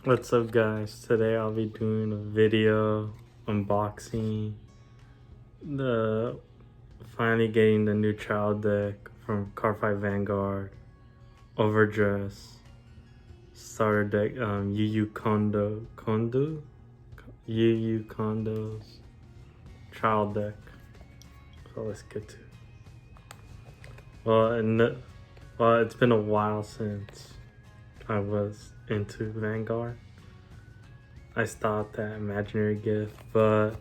What's up, guys? Today I'll be doing a video unboxing the finally getting the new child deck from Cardfight Vanguard, OverDress starter deck, UU Kondo's child deck. So let's get to it. Well, it's been a while since I was into Vanguard. I stopped at Imaginary Gift, but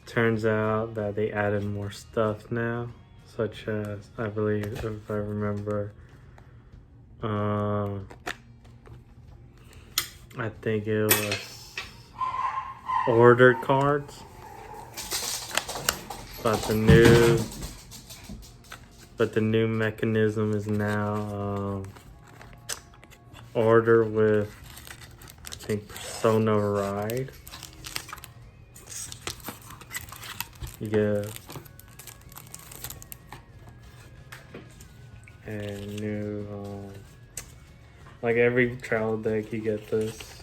turns out that they added more stuff now, such as, I believe, if I remember, I think it was order cards, but the new mechanism is now order with, I think, Persona Ride. You get a new, like every travel deck, you get this,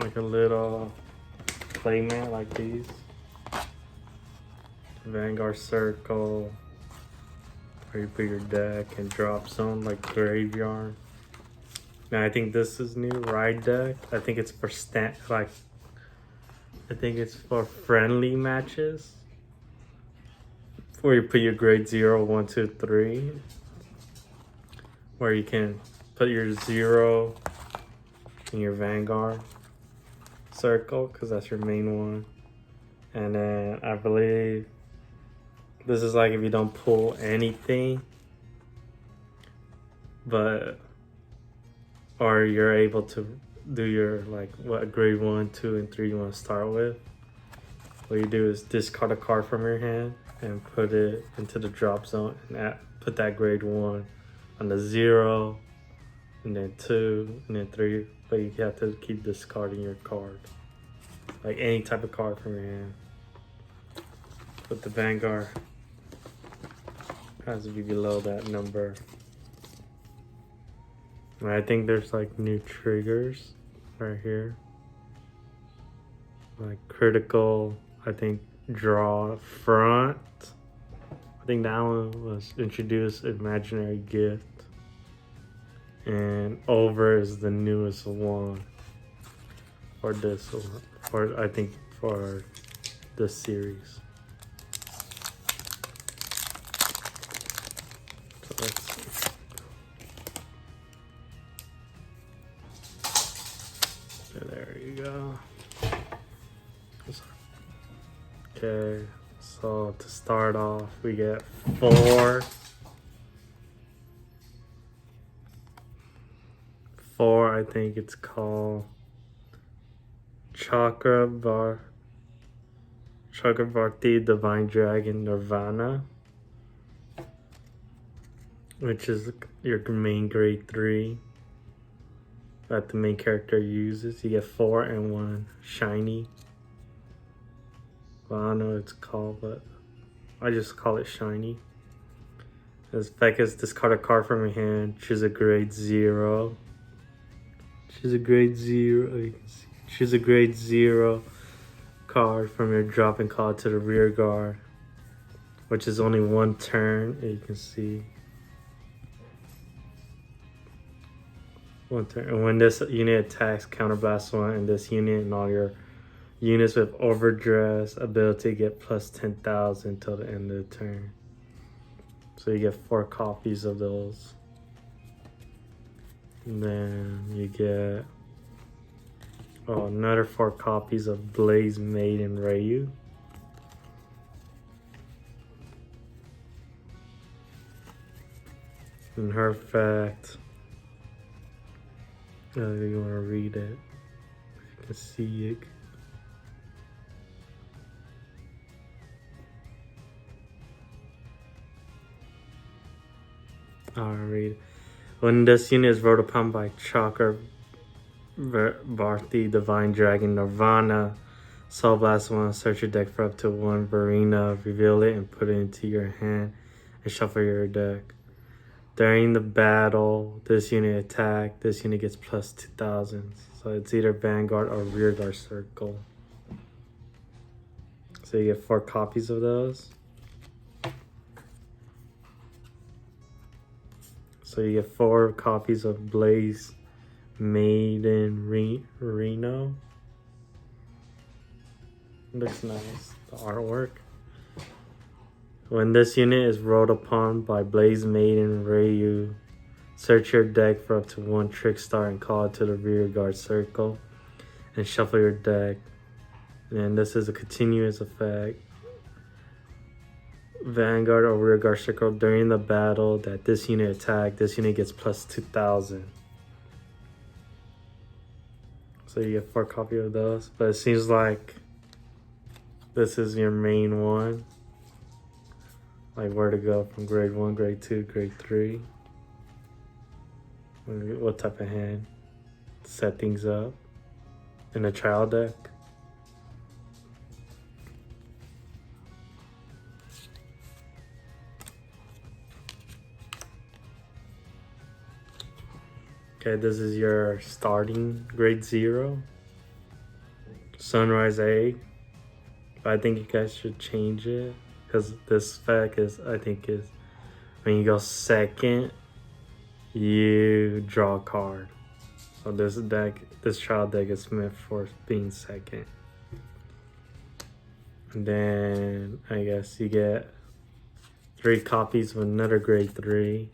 like a little playmat like these. Vanguard Circle, where you put your deck and drop zone like Graveyard. Now I think this is new, Ride deck. I think it's for I think it's for friendly matches, where you put your grade 0, 1, 2, 3, where you can put your 0 in your Vanguard Circle, because that's your main one. And then I believe this is like if you don't pull anything, or you're able to do your, like, what grade 1, 2, and 3 you want to start with. What you do is discard a card from your hand and put it into the drop zone, and put that grade 1 on the 0, and then 2, and then 3. But you have to keep discarding your card, like any type of card from your hand. But the Vanguard has to be below that number. And I think there's like new triggers right here, like critical, I think, draw front. I think that one was introduced Imaginary Gift, and over is the newest one for this one, I think for this series. So let's see. There you go. Okay, so to start off, we get four, I think it's called Chakravarti Divine Dragon Nirvana, which is your main grade 3 that the main character uses. You get 4 and 1 shiny. Well, I don't know what it's called, but I just call it shiny. As effect is discard a card from your hand, choose a grade 0. Choose a grade 0. You can see. Choose a grade 0 card from your drop and call it to the rear guard, which is only 1 turn. You can see. 1 turn. And when this unit attacks, counterblast 1, and this unit and all your units with OverDress ability get plus 10,000 till the end of the turn. So you get 4 copies of those. And then you get another 4 copies of Blaze Maiden Ryu. And her effect, if you want to read it, you can see it. I'll read. When this unit is voted upon by Chakravarti Divine Dragon Nirvana, Soul Blast 1, search your deck for up to 1 Verena, reveal it and put it into your hand and shuffle your deck. During the battle, this unit attack, this unit gets plus 2000. So it's either Vanguard or Rearguard Circle. So you get 4 copies of those. So you get 4 copies of Blaze made in Reno. Looks nice, the artwork. When this unit is rolled upon by Blaze Maiden Ryu, search your deck for up to 1 Trick Star and call it to the rear guard circle and shuffle your deck. And this is a continuous effect. Vanguard or rear guard circle during the battle that this unit attacked, this unit gets plus 2000. So you get 4 copies of those, but it seems like this is your main one. Like where to go from grade 1, grade 2, grade 3. What type of hand set things up in a trial deck. Okay, this is your starting grade 0. Sunrise A. I think you guys should change it. Because this spec is, I think is, when you go second, you draw a card. So this deck, this trial deck is meant for being second. And then I guess you get 3 copies of another grade 3.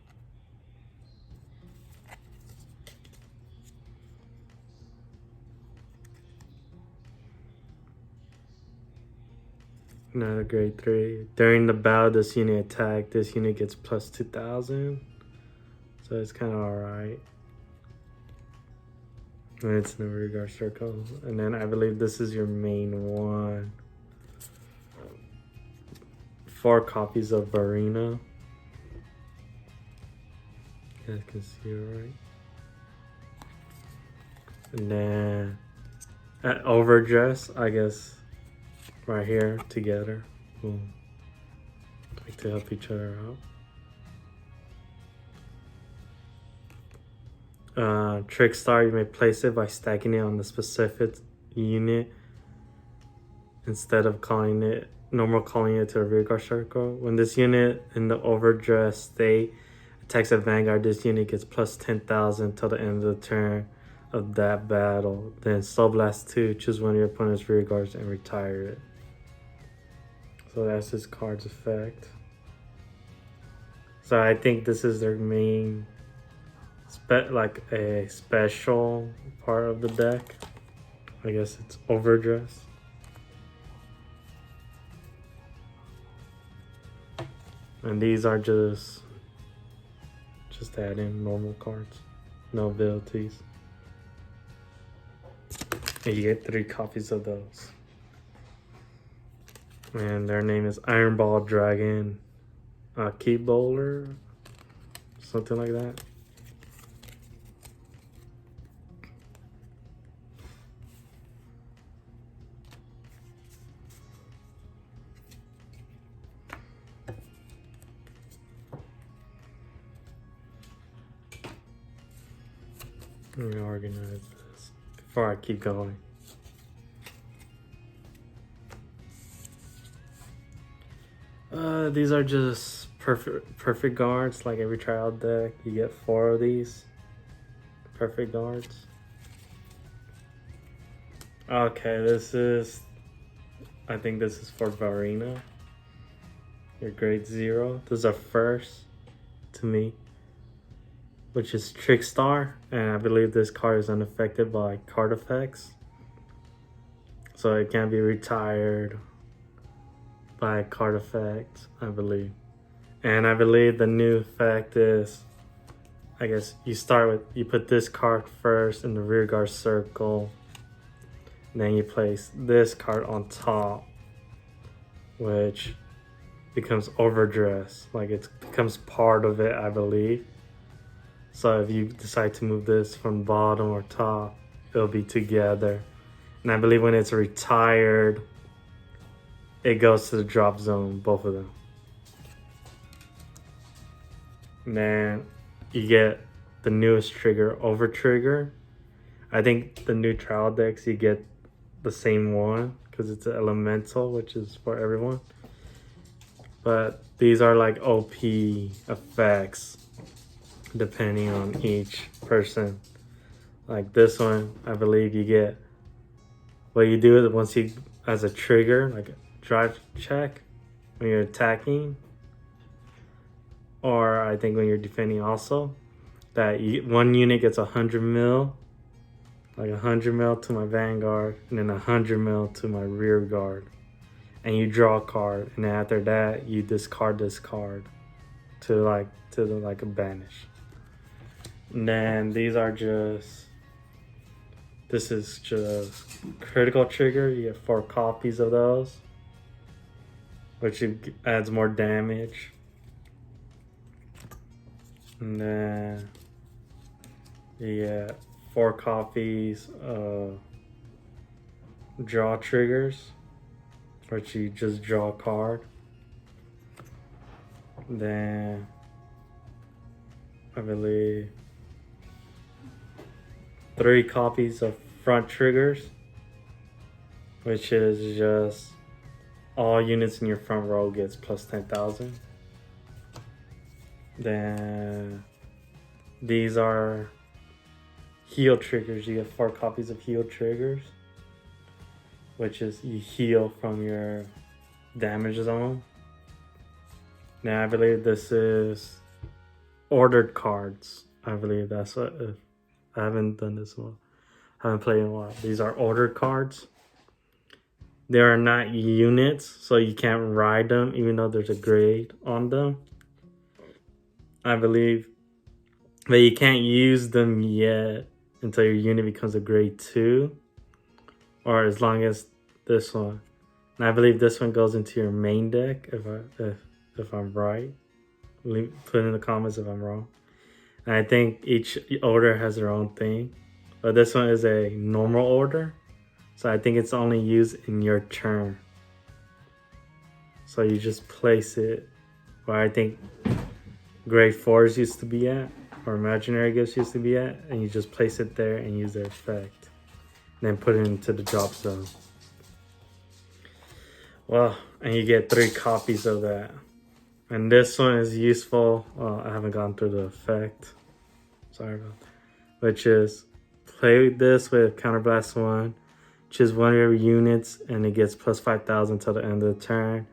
Another grade 3. During the battle, this unit attack, this unit gets plus 2000. So it's kind of alright. And it's in the rear guard circle. And then I believe this is your main one. 4 copies of Varina. You guys can see it right. And then at OverDress, I guess. Right here together. We'll like to help each other out. Trick Star, you may place it by stacking it on the specific unit instead of calling it to a rear guard circle. When this unit in the overdress state attacks a Vanguard, this unit gets plus 10,000 till the end of the turn of that battle. Then Soul Blast 2, choose one of your opponent's rear guards and retire it. So that's this card's effect. So I think this is their main, like a special part of the deck. I guess it's overdress. And these are just add in normal cards, no abilities. And you get 3 copies of those. And their name is Iron Ball Dragon Key Bowler, something like that. Let me organize this before I keep going. These are just perfect guards. Like every trial deck, you get 4 of these perfect guards. Okay, I think this is for Varina. Your grade 0. This is a first to me, which is Trick Star, and I believe this card is unaffected by card effects, so it can be retired by card effect, I believe. And I believe the new effect is, I guess you put this card first in the rear guard circle, then you place this card on top, which becomes overdress, like it becomes part of it, I believe. So if you decide to move this from bottom or top, it'll be together. And I believe when it's retired, it goes to the drop zone, both of them. Man, you get the newest trigger, over trigger. I think the new trial decks you get the same one because it's an elemental, which is for everyone. But these are like OP effects depending on each person. Like this one, I believe you get, what you do is once you, as a trigger, like a drive check when you're attacking, or I think when you're defending also, that one unit gets 100 mil, like 100 mil to my Vanguard, and then 100 mil to my rear guard. And you draw a card, and then after that, you discard this card to a banish. And then these are just, this is just critical trigger. You get 4 copies of those, which adds more damage. And then you get 4 copies of draw triggers, which you just draw a card. Then I believe 3 copies of front triggers, which is just all units in your front row gets plus 10,000. Then these are heal triggers. You get 4 copies of heal triggers, which is you heal from your damage zone. Now I believe this is ordered cards. I believe that's what, I haven't done this one. I haven't played in a while. These are ordered cards. They are not units, so you can't ride them even though there's a grade on them, I believe. But you can't use them yet until your unit becomes a grade 2, or as long as this one. And I believe this one goes into your main deck, if I'm right. Put in the comments if I'm wrong. And I think each order has their own thing, but this one is a normal order, so I think it's only used in your turn. So you just place it where I think grade 4s used to be at, or imaginary gifts used to be at, and you just place it there and use the effect, and then put it into the drop zone. Well, and you get 3 copies of that. And this one is useful. Well, I haven't gone through the effect. Sorry about that. Which is, play this with Counterblast 1. Choose one of your units, and it gets plus 5,000 till the end of the turn.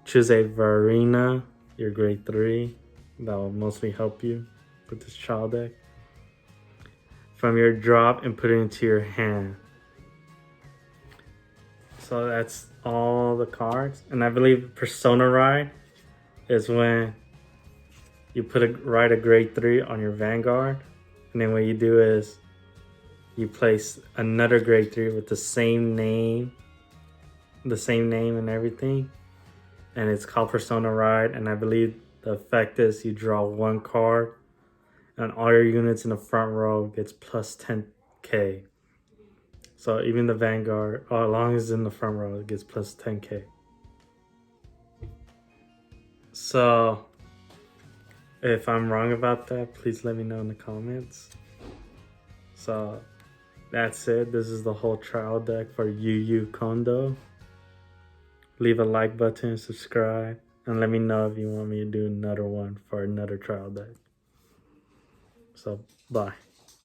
Choose a Varina, your grade 3. That will mostly help you with this child deck. From your drop, and put it into your hand. So that's all the cards. And I believe Persona Ride is when you ride a grade 3 on your Vanguard, and then what you do is you place another grade 3 with the same name and everything, and it's called Persona Ride. And I believe the effect is you draw 1 card, and all your units in the front row gets plus 10k. So even the Vanguard, as long as it's in the front row, it gets plus 10k. So if I'm wrong about that, please let me know in the comments. So that's it. This is the whole trial deck for Kondo. Leave a like button, subscribe, and let me know if you want me to do another one for another trial deck. So bye.